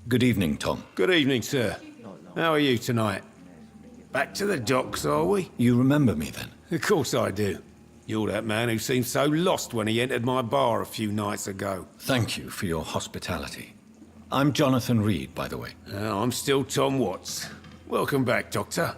Good evening, Tom. Good evening, sir. How are you tonight? Back to the docks, are we? You remember me then? Of course I do. You're that man who seemed so lost when he entered my bar a few nights ago. Thank you for your hospitality. I'm Jonathan Reid, by the way. I'm still Tom Watts. Welcome back, Doctor.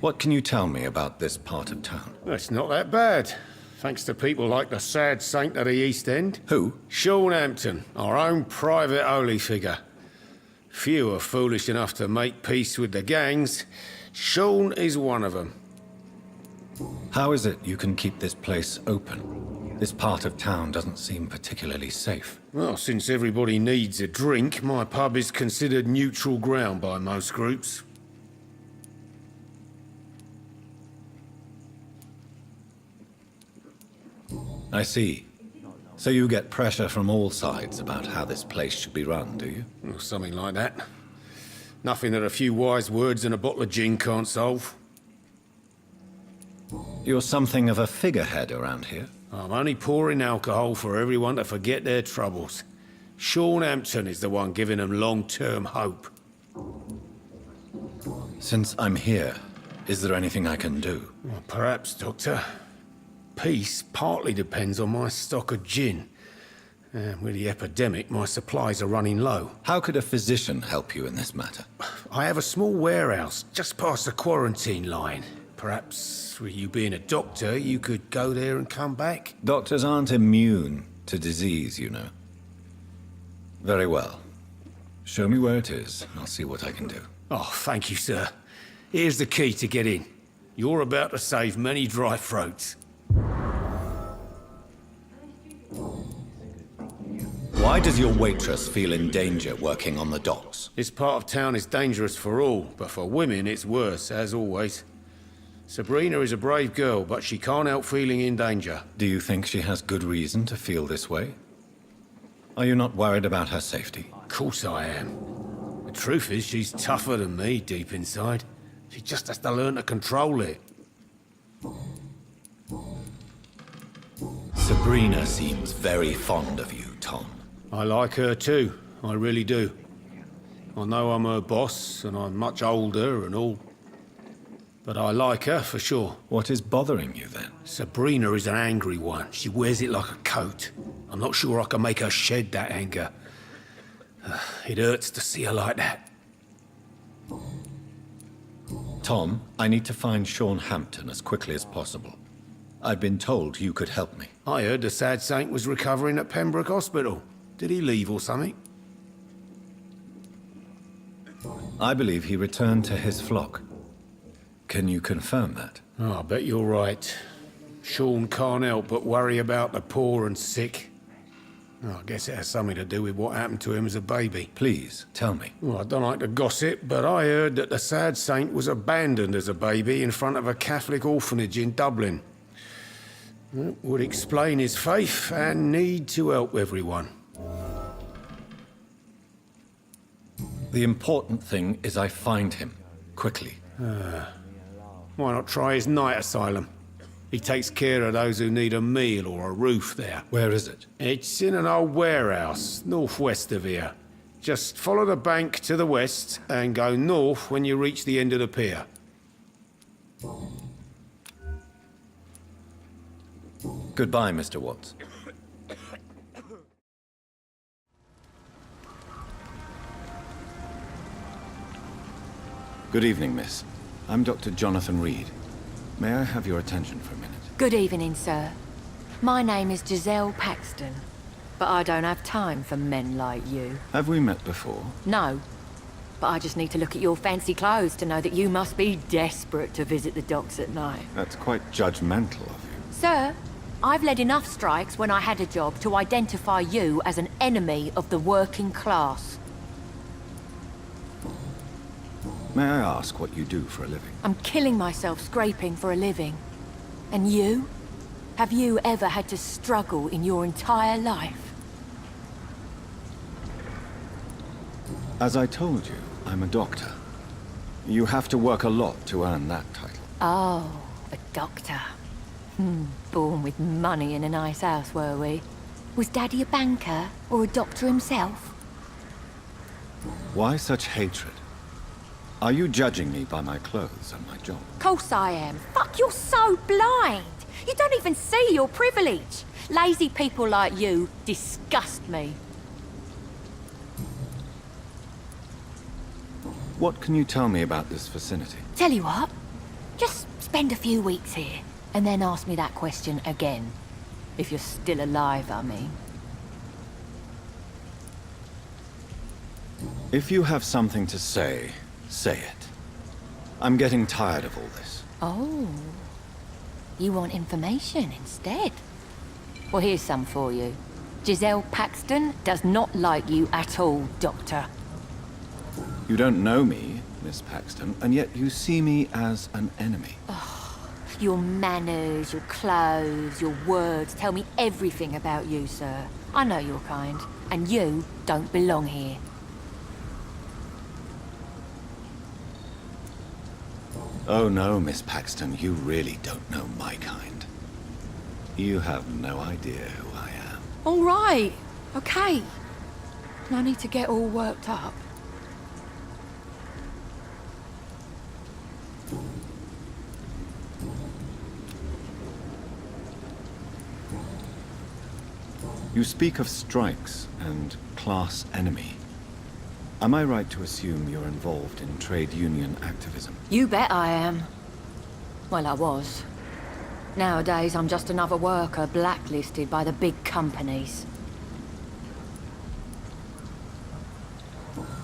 What can you tell me about this part of town? It's not that bad. Thanks to people like the sad saint of the East End. Who? Sean Hampton, our own private holy figure. Few are foolish enough to make peace with the gangs. Sean is one of them. How is it you can keep this place open? This part of town doesn't seem particularly safe. Well, since everybody needs a drink, my pub is considered neutral ground by most groups. I see. So you get pressure from all sides about how this place should be run, do you? Or something like that. Nothing that a few wise words and a bottle of gin can't solve. You're something of a figurehead around here. I'm only pouring alcohol for everyone to forget their troubles. Sean Hampton is the one giving them long-term hope. Since I'm here, is there anything I can do? Well, perhaps, Doctor. Peace partly depends on my stock of gin. With the epidemic, my supplies are running low. How could a physician help you in this matter? I have a small warehouse just past the quarantine line. Perhaps, with you being a doctor, you could go there and come back? Doctors aren't immune to disease, you know. Very well. Show me where it is. I'll see what I can do. Oh, thank you, sir. Here's the key to get in. You're about to save many dry throats. Why does your waitress feel in danger working on the docks? This part of town is dangerous for all, but for women it's worse, as always. Sabrina is a brave girl, but she can't help feeling in danger. Do you think she has good reason to feel this way? Are you not worried about her safety? Of course I am. The truth is, she's tougher than me deep inside. She just has to learn to control it. Sabrina seems very fond of you, Tom. I like her too, I really do. I know I'm her boss, and I'm much older and all. But I like her, for sure. What is bothering you, then? Sabrina is an angry one. She wears it like a coat. I'm not sure I can make her shed that anger. It hurts to see her like that. Tom, I need to find Sean Hampton as quickly as possible. I've been told you could help me. I heard the sad saint was recovering at Pembroke Hospital. Did he leave or something? I believe he returned to his flock. Can you confirm that? Oh, I bet you're right. Sean can't help but worry about the poor and sick. Oh, I guess it has something to do with what happened to him as a baby. Please, tell me. Well, I don't like to gossip, but I heard that the sad saint was abandoned as a baby in front of a Catholic orphanage in Dublin. That would explain his faith and need to help everyone. The important thing is I find him, quickly. Why not try his night asylum? He takes care of those who need a meal or a roof there. Where is it? It's in an old warehouse, northwest of here. Just follow the bank to the west and go north when you reach the end of the pier. Goodbye, Mr. Watts. Good evening, miss. I'm Dr. Jonathan Reid. May I have your attention for a minute? Good evening, sir. My name is Giselle Paxton, but I don't have time for men like you. Have we met before? No, but I just need to look at your fancy clothes to know that you must be desperate to visit the docks at night. That's quite judgmental of you. Sir, I've led enough strikes when I had a job to identify you as an enemy of the working class. May I ask what you do for a living? I'm killing myself scraping for a living. And you? Have you ever had to struggle in your entire life? As I told you, I'm a doctor. You have to work a lot to earn that title. Oh, a doctor. Born with money in a nice house, were we? Was Daddy a banker or a doctor himself? Why such hatred? Are you judging me by my clothes and my job? Course I am. Fuck, you're so blind. You don't even see your privilege. Lazy people like you disgust me. What can you tell me about this vicinity? Tell you what, just spend a few weeks here, and then ask me that question again. If you're still alive, I mean. If you have something to say, say it. I'm getting tired of all this. Oh. You want information instead? Well, here's some for you. Giselle Paxton does not like you at all, Doctor. You don't know me, Miss Paxton, and yet you see me as an enemy. Your manners, your clothes, your words tell me everything about you, sir. I know your kind, and you don't belong here. Oh no, Miss Paxton, you really don't know my kind. You have no idea who I am. All right, okay. No need to get all worked up. You speak of strikes and class enemy. Am I right to assume you're involved in trade union activism? You bet I am. Well, I was. Nowadays, I'm just another worker blacklisted by the big companies.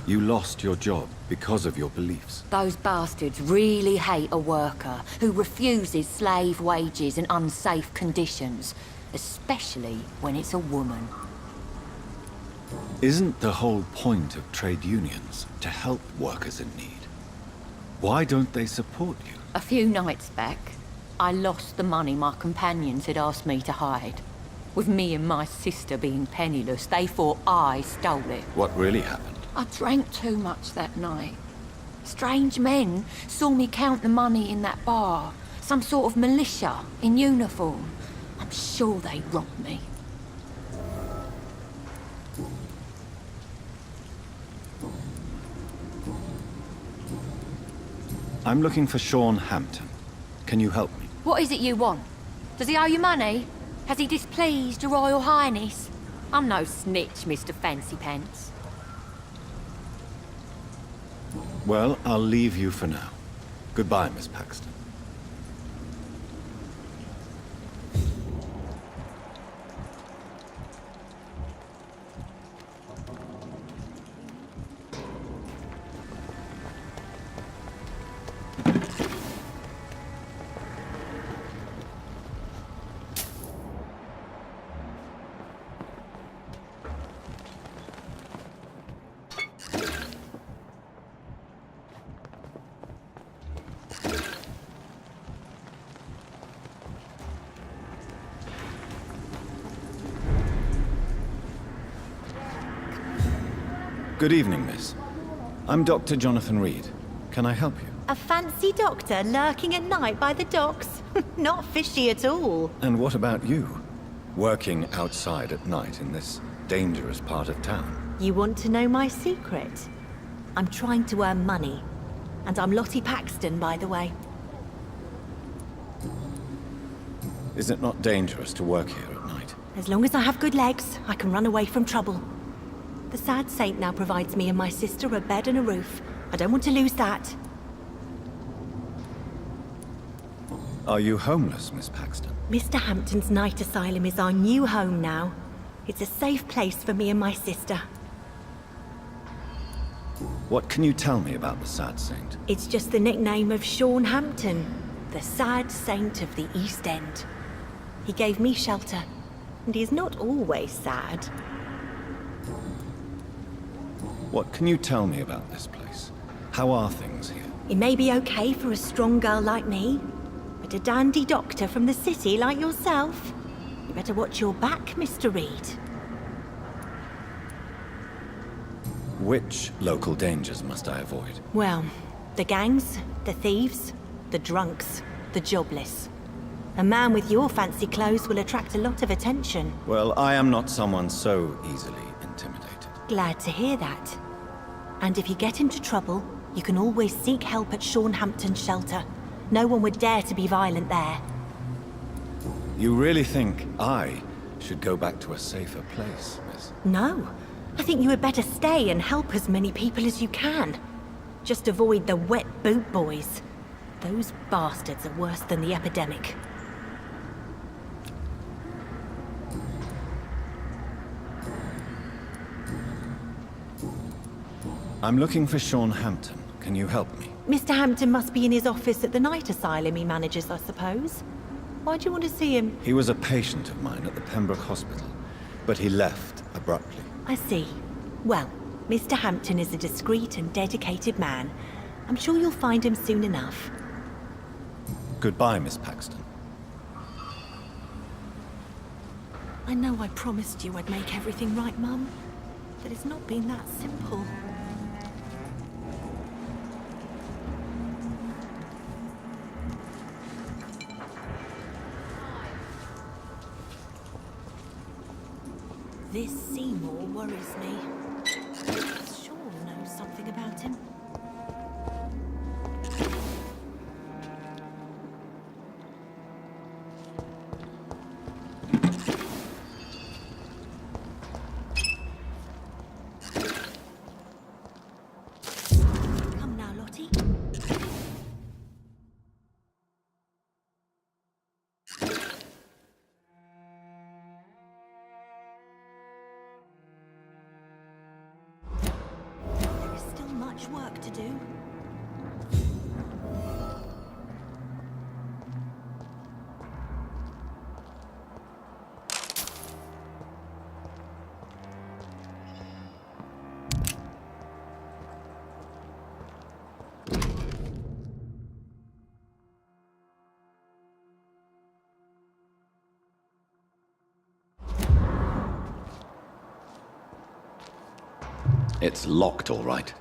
You lost your job because of your beliefs. Those bastards really hate a worker who refuses slave wages and unsafe conditions, especially when it's a woman. Isn't the whole point of trade unions to help workers in need? Why don't they support you? A few nights back, I lost the money my companions had asked me to hide. With me and my sister being penniless, they thought I stole it. What really happened? I drank too much that night. Strange men saw me count the money in that bar. Some sort of militia in uniform. I'm sure they robbed me. I'm looking for Sean Hampton. Can you help me? What is it you want? Does he owe you money? Has he displeased your Royal Highness? I'm no snitch, Mr. Fancy Pants. Well, I'll leave you for now. Goodbye, Miss Paxton. Good evening, miss. I'm Dr. Jonathan Reid. Can I help you? A fancy doctor lurking at night by the docks? Not fishy at all. And what about you? Working outside at night in this dangerous part of town? You want to know my secret? I'm trying to earn money. And I'm Lottie Paxton, by the way. Is it not dangerous to work here at night? As long as I have good legs, I can run away from trouble. The sad saint now provides me and my sister a bed and a roof. I don't want to lose that. Are you homeless, Miss Paxton? Mr. Hampton's night asylum is our new home now. It's a safe place for me and my sister. What can you tell me about the Sad Saint? It's just the nickname of Sean Hampton, the sad saint of the East End. He gave me shelter, and he's not always sad. What can you tell me about this place? How are things here? It may be okay for a strong girl like me, but a dandy doctor from the city like yourself, you better watch your back, Mr. Reid. Which local dangers must I avoid? Well, the gangs, the thieves, the drunks, the jobless. A man with your fancy clothes will attract a lot of attention. Well, I am not someone so easily intimidated. Glad to hear that. And if you get into trouble, you can always seek help at Hampton's shelter. No one would dare to be violent there. You really think I should go back to a safer place, miss? No. I think you had better stay and help as many people as you can. Just avoid the wet boot boys. Those bastards are worse than the epidemic. I'm looking for Sean Hampton. Can you help me? Mr. Hampton must be in his office at the night asylum he manages, I suppose. Why do you want to see him? He was a patient of mine at the Pembroke Hospital, but he left abruptly. I see. Well, Mr. Hampton is a discreet and dedicated man. I'm sure you'll find him soon enough. Goodbye, Miss Paxton. I know I promised you I'd make everything right, Mum, but it's not been that simple. This Seymour worries me. Sean knows something about him. Come now, Lottie. Much work to do. It's locked, all right.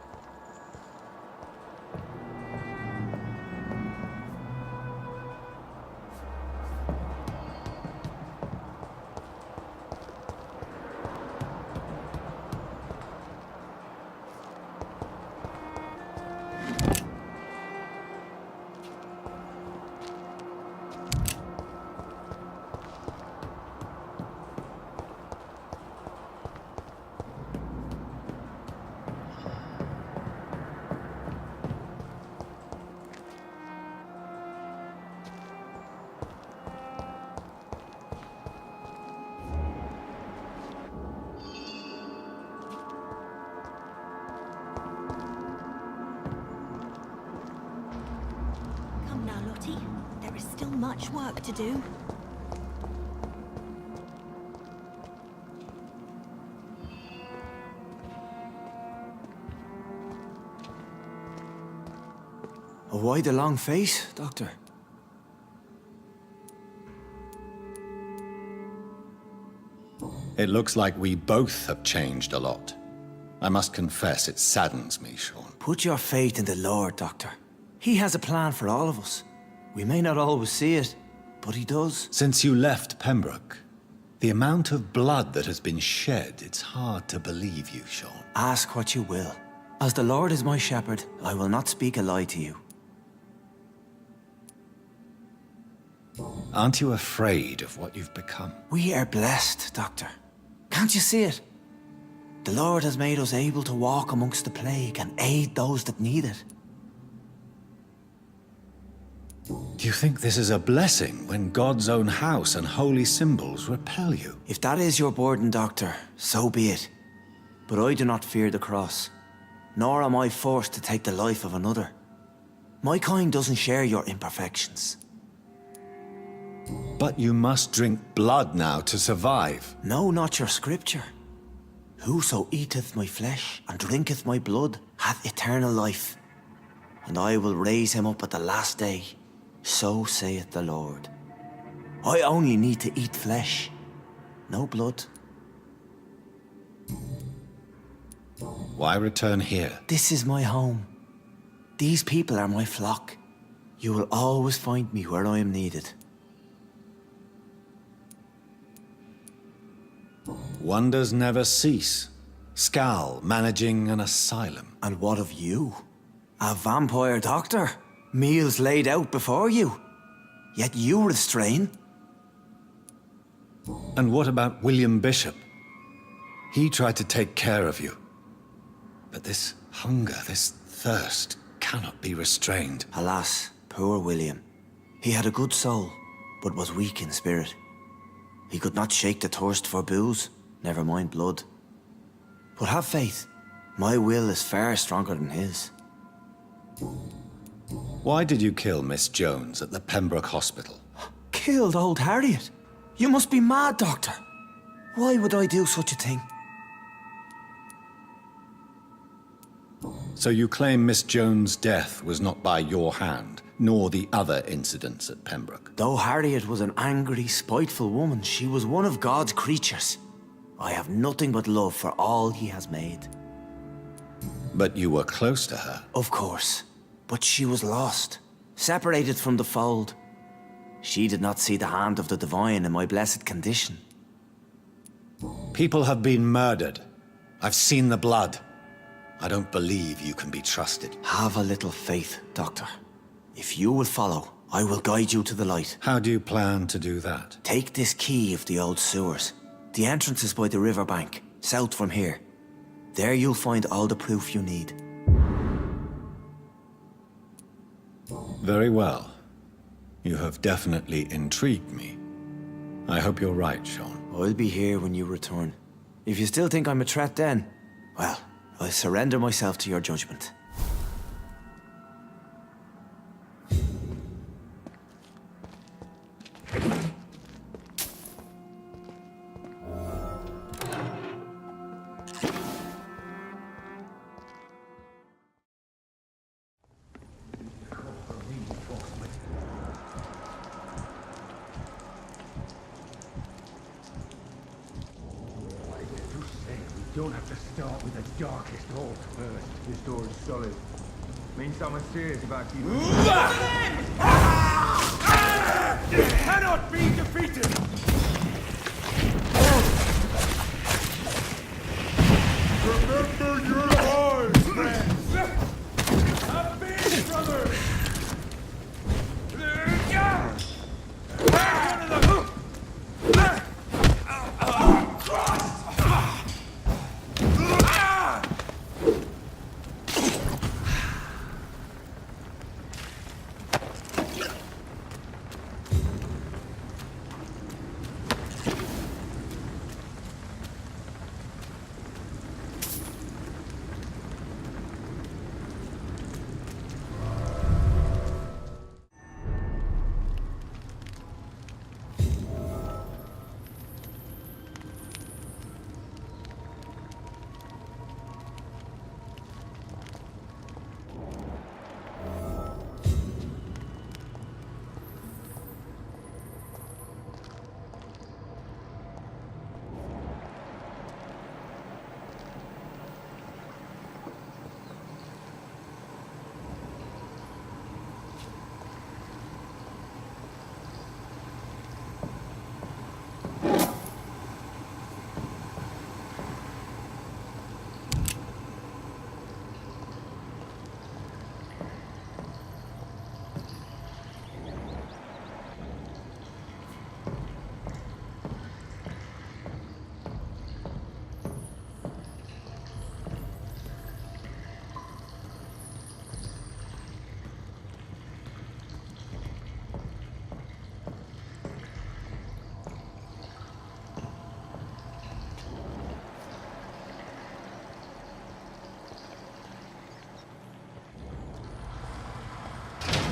There is still much work to do. Why the long face, Doctor? It looks like we both have changed a lot. I must confess, it saddens me, Sean. Put your faith in the Lord, Doctor. He has a plan for all of us. We may not always see it, but he does. Since you left Pembroke, the amount of blood that has been shed, it's hard to believe you, Sean. Ask what you will. As the Lord is my shepherd, I will not speak a lie to you. Aren't you afraid of what you've become? We are blessed, Doctor. Can't you see it? The Lord has made us able to walk amongst the plague and aid those that need it. Do you think this is a blessing when God's own house and holy symbols repel you? If that is your burden, Doctor, so be it. But I do not fear the cross, nor am I forced to take the life of another. My kind doesn't share your imperfections. But you must drink blood now to survive. No, not your scripture. Whoso eateth my flesh and drinketh my blood hath eternal life, and I will raise him up at the last day. So saith the Lord. I only need to eat flesh, no blood. Why return here? This is my home. These people are my flock. You will always find me where I am needed. Wonders never cease. Skal managing an asylum. And what of you? A vampire doctor? Meals laid out before you? Yet you restrain? And what about William Bishop? He tried to take care of you. But this hunger, this thirst, cannot be restrained. Alas, poor William. He had a good soul, but was weak in spirit. He could not shake the thirst for booze, never mind blood. But have faith. My will is far stronger than his. Why did you kill Miss Jones at the Pembroke Hospital? Killed old Harriet? You must be mad, Doctor. Why would I do such a thing? So you claim Miss Jones' death was not by your hand, nor the other incidents at Pembroke? Though Harriet was an angry, spiteful woman, she was one of God's creatures. I have nothing but love for all he has made. But you were close to her. Of course. But she was lost, separated from the fold. She did not see the hand of the divine in my blessed condition. People have been murdered. I've seen the blood. I don't believe you can be trusted. Have a little faith, Doctor. If you will follow, I will guide you to the light. How do you plan to do that? Take this key of the old sewers. The entrance is by the riverbank, south from here. There you'll find all the proof you need. Very well. You have definitely intrigued me. I hope you're right, Sean. I'll be here when you return. If you still think I'm a threat then, well, I'll surrender myself to your judgment. Don't have to start with the darkest hole first. This door is solid. Means someone's serious about keeping... Cannot be defeated! Remember your lives, friends! A big brother!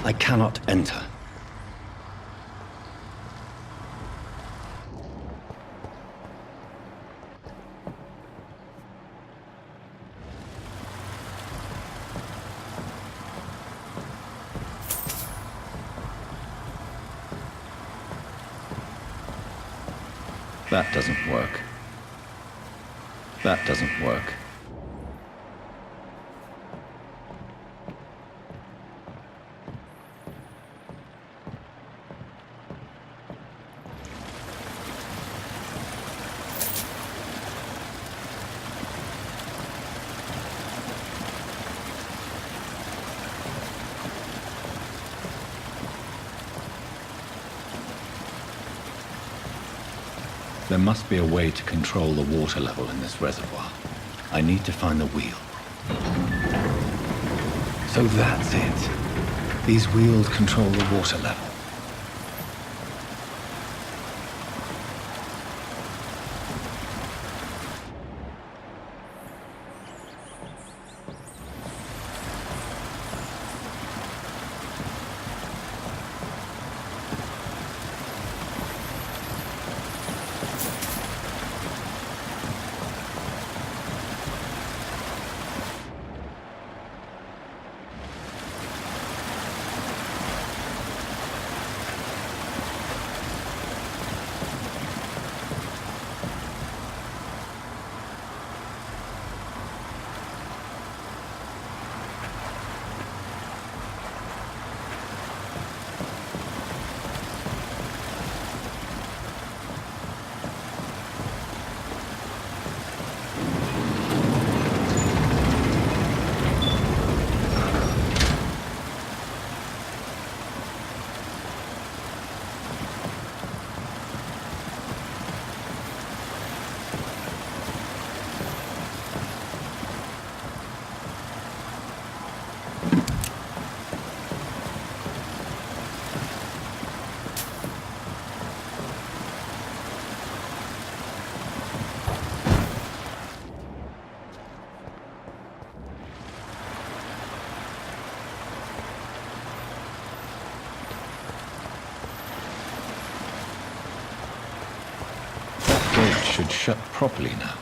I cannot enter. That doesn't work. That doesn't work. There must be a way to control the water level in this reservoir. I need to find the wheel. So that's it. These wheels control the water level. Should shut properly now.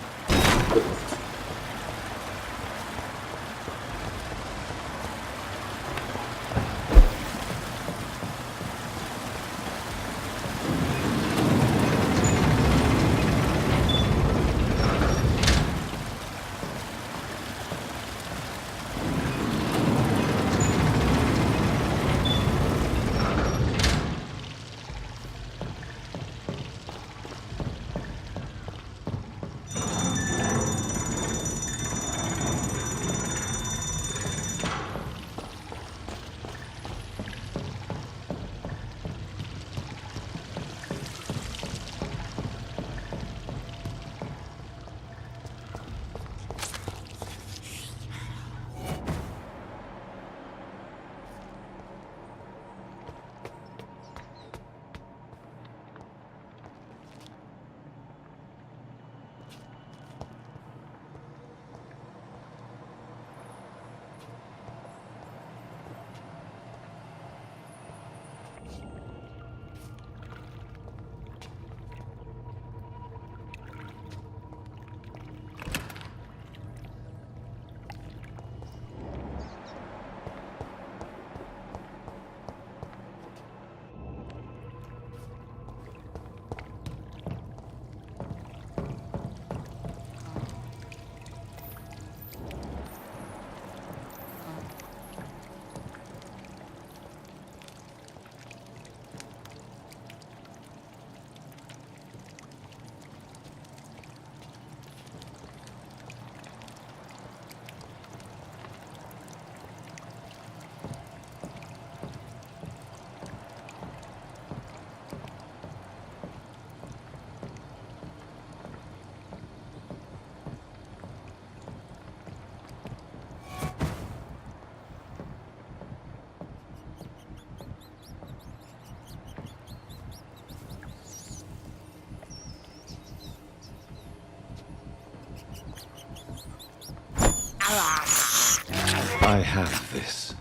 I have this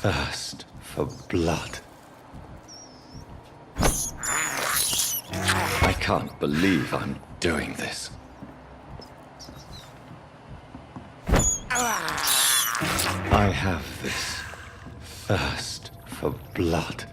thirst for blood. I can't believe I'm doing this. I have this thirst for blood.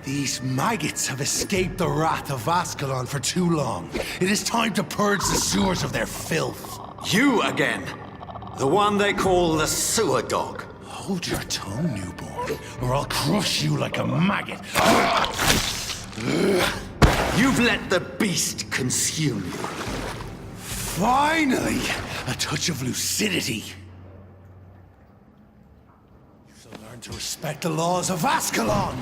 These maggots have escaped the wrath of Ascalon for too long. It is time to purge the sewers of their filth. You again! The one they call the sewer dog. Hold your tongue, newborn, or I'll crush you like a maggot. You've let the beast consume you. Finally! A touch of lucidity. You shall learn to respect the laws of Ascalon!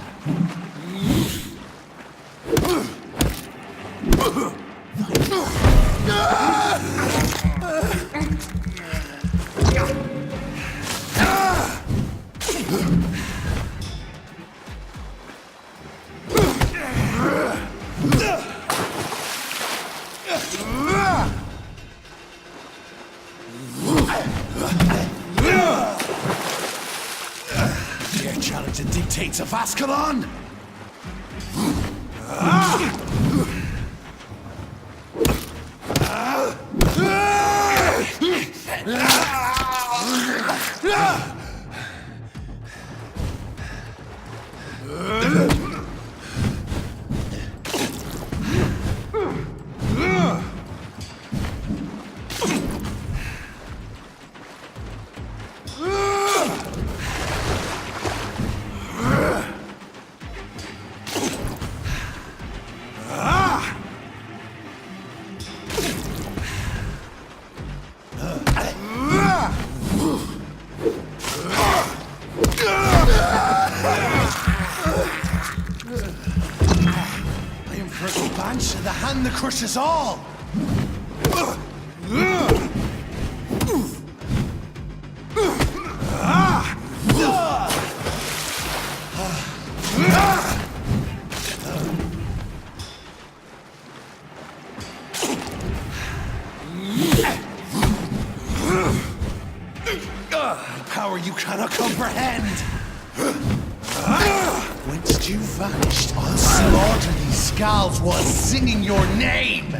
Dare challenge the dictates of Ascalon? I am Purple Bansh, the hand that crushes all! Power you cannot comprehend! Whence you vanished, I'll slaughter these skals while singing your name!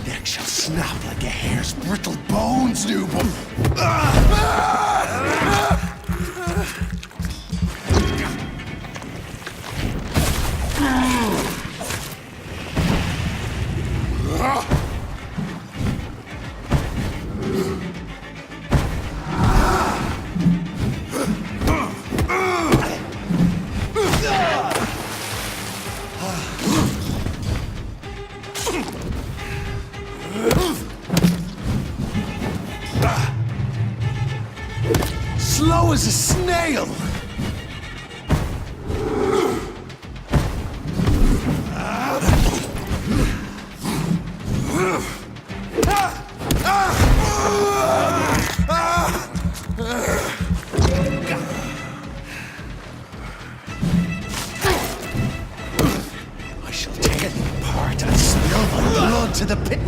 Neck shall snap like a hare's brittle bones, newborn! Slow as a snail! I shall tear thee apart and spill my blood to the pit.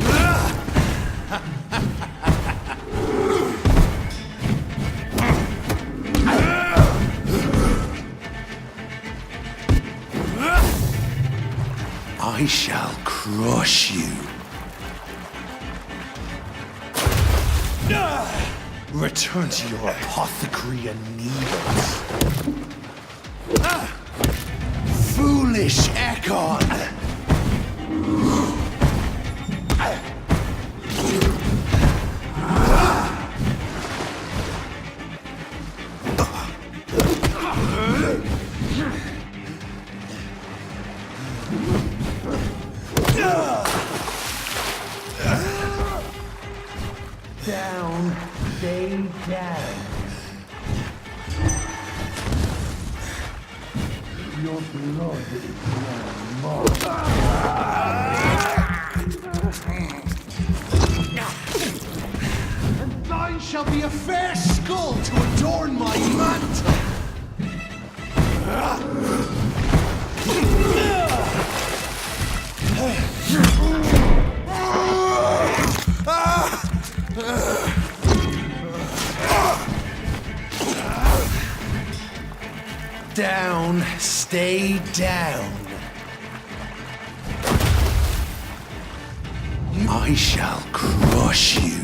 I shall crush you. Return to your apothecary and needles. Foolish Ekon! Down, stay down. Your blood is now mine. And thine shall be a fair skull to adorn my mantle. Down, stay down. I shall crush you.